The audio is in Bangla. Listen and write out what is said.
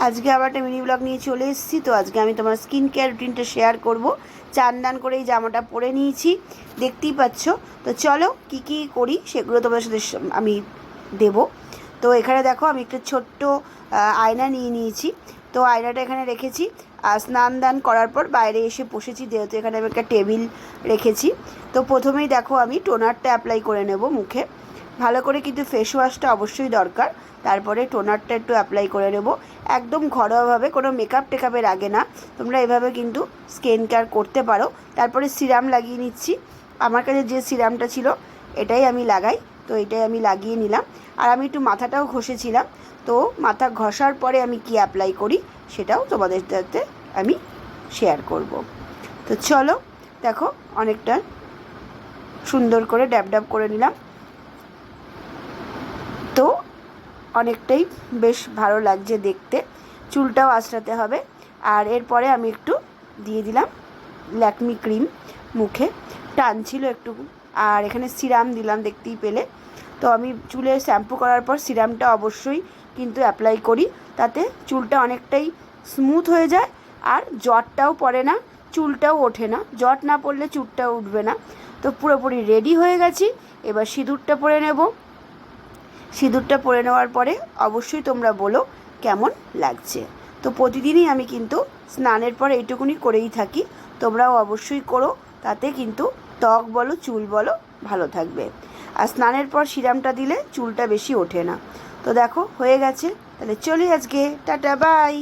আজকে আবার একটা মিনি ব্লগ নিয়ে চলে এসেছি। তো আজকে আমি তোমার স্কিন কেয়ার রুটিনটা শেয়ার করব। চান দান করে এই জামাটা পরে নিয়েছি, দেখতেই পাচ্ছ। তো চলো কি কি করি সেগুলো তোমাদের সাথে আমি দেব। তো এখানে দেখো আমি একটা ছোট্ট আয়না নিয়ে নিয়েছি। তো আয়নাটা এখানে রেখেছি। আর স্নান দান করার পর বাইরে এসে বসেছি, যেহেতু এখানে আমি একটা টেবিল রেখেছি। তো প্রথমেই দেখো আমি টোনারটা অ্যাপ্লাই করে নেব মুখে ভালো করে, কিন্তু ফেস ওয়াশটা অবশ্যই দরকার। তারপরে টোনারটা একটু অ্যাপ্লাই করে নেব একদম ঘরোয়াভাবে, কোনো মেকআপ টেকআপের আগে না। তোমরা এভাবে কিন্তু স্কিন কেয়ার করতে পারো। তারপরে সিরাম লাগিয়ে নিচ্ছি। আমার কাছে যে সিরামটা ছিল এটাই আমি লাগাই, তো এটাই আমি লাগিয়ে নিলাম। আর আমি একটু মাথাটাও ঘষেছিলাম। তো মাথা ঘষার পরে আমি কি অ্যাপ্লাই করি সেটাও তোমাদের সাথে আমি শেয়ার করব। তো চলো দেখো অনেকটা সুন্দর করে ড্যাব ড্যাব করে নিলাম। তো অনেকটাই বেশ ভালো লাগছে দেখতে। চুলটাও আঁচড়াতে হবে। আর এরপরে আমি একটু দিয়ে দিলাম ল্যাকমি ক্রিম, মুখে টানছিল একটু। আর এখানে সিরাম দিলাম, দেখতেই পেলে। তো আমি চুলে শ্যাম্পু করার পর সিরামটা অবশ্যই কিন্তু অ্যাপ্লাই করি, তাতে চুলটা অনেকটাই স্মুথ হয়ে যায়। আর জটটাও পড়ে না, চুলটাও ওঠে না। জট না পড়লে চুলটাও উঠবে না। তো পুরোপুরি রেডি হয়ে গেছি। এবার সিঁদুরটা পরে নেব। সিঁদুরটা পরে নেওয়ার পরে অবশ্যই তোমরা বলো কেমন লাগছে। তো প্রতিদিনই আমি কিন্তু স্নানের পর এইটুকুনি করেই থাকি, তোমরাও অবশ্যই করো। তাতে কিন্তু ত্বক বলো চুল বলো ভালো থাকবে। আর স্নানের পর সিরামটা দিলে চুলটা বেশি ওঠে না। তো দেখো হয়ে গেছে। তাহলে চলি আজকে, টাটা বাই।